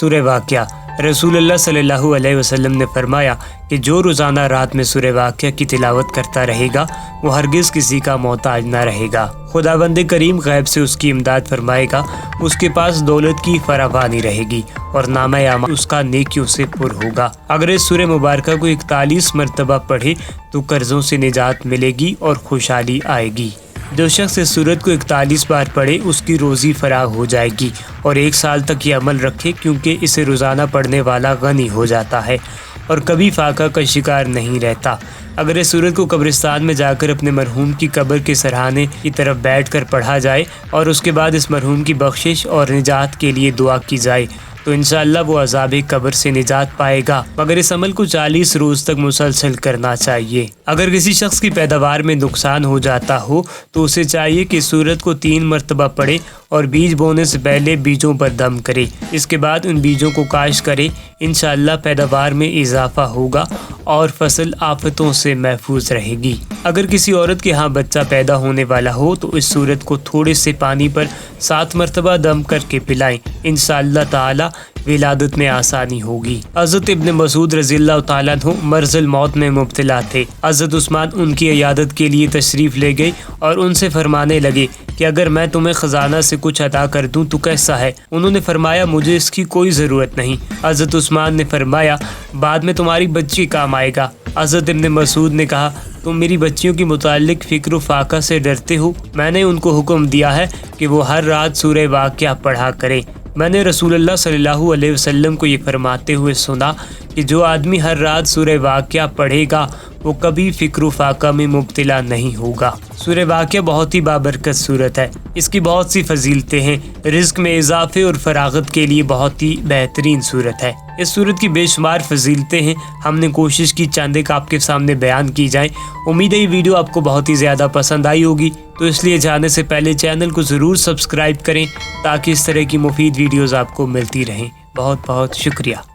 سورہ واقعہ۔ رسول اللہ صلی اللہ علیہ وسلم نے فرمایا کہ جو روزانہ رات میں سورہ واقعہ کی تلاوت کرتا رہے گا وہ ہرگز کسی کا محتاج نہ رہے گا۔ خداوند کریم غیب سے اس کی امداد فرمائے گا، اس کے پاس دولت کی فراوانی رہے گی اور نامہ اعمال اس کا نیکیوں سے پر ہوگا۔ اگر اس سورہ مبارکہ کو 41 مرتبہ پڑھے تو قرضوں سے نجات ملے گی اور خوشحالی آئے گی۔ جو شخص اس سورت کو 41 بار پڑھے اس کی روزی فراغ ہو جائے گی، اور 1 سال تک یہ عمل رکھے کیونکہ اسے روزانہ پڑھنے والا غنی ہو جاتا ہے اور کبھی فاقہ کا شکار نہیں رہتا۔ اگر اس سورت کو قبرستان میں جا کر اپنے مرحوم کی قبر کے سرہانے کی طرف بیٹھ کر پڑھا جائے اور اس کے بعد اس مرحوم کی بخشش اور نجات کے لیے دعا کی جائے تو انشاءاللہ وہ عذاب قبر سے نجات پائے گا، مگر اس عمل کو 40 روز تک مسلسل کرنا چاہیے۔ اگر کسی شخص کی پیداوار میں نقصان ہو جاتا ہو تو اسے چاہیے کہ سورت کو 3 مرتبہ پڑھے اور بیج بونے سے پہلے بیجوں پر دم کرے، اس کے بعد ان بیجوں کو کاشت کرے، انشاءاللہ پیداوار میں اضافہ ہوگا اور فصل آفتوں سے محفوظ رہے گی۔ اگر کسی عورت کے ہاں بچہ پیدا ہونے والا ہو تو اس سورت کو تھوڑے سے پانی پر 7 مرتبہ دم کر کے پلائیں، انشاءاللہ تعالی ولادت میں آسانی ہوگی۔ حضرت ابن مسعود رضی اللہ تعالیٰ عنہ مرض الموت میں مبتلا تھے۔ حضرت عثمان ان کی عیادت کے لیے تشریف لے گئے اور ان سے فرمانے لگے کہ اگر میں تمہیں خزانہ سے کچھ عطا کر دوں تو کیسا ہے؟ انہوں نے فرمایا مجھے اس کی کوئی ضرورت نہیں۔ حضرت عثمان نے فرمایا بعد میں تمہاری بچی کام آئے گا۔ حضرت ابن مسعود نے کہا تم میری بچیوں کے متعلق فکر و فاقہ سے ڈرتے ہو؟ میں نے ان کو حکم دیا ہے کہ وہ ہر رات سورہ واقعہ پڑھا کریں۔ میں نے رسول اللہ صلی اللہ علیہ وسلم کو یہ فرماتے ہوئے سنا کہ جو آدمی ہر رات سورہ واقعہ پڑھے گا وہ کبھی فکر و فاقہ میں مبتلا نہیں ہوگا۔ سورہ واقعہ بہت ہی بابرکت صورت ہے، اس کی بہت سی فضیلتیں ہیں، رزق میں اضافے اور فراغت کے لیے بہت ہی بہترین صورت ہے۔ اس صورت کی بے شمار فضیلتیں ہیں، ہم نے کوشش کی چند ایک آپ کے سامنے بیان کی جائیں۔ امید ہے یہ ویڈیو آپ کو بہت ہی زیادہ پسند آئی ہوگی، تو اس لیے جانے سے پہلے چینل کو ضرور سبسکرائب کریں تاکہ اس طرح کی مفید ویڈیوز آپ کو ملتی رہیں۔ بہت بہت شکریہ۔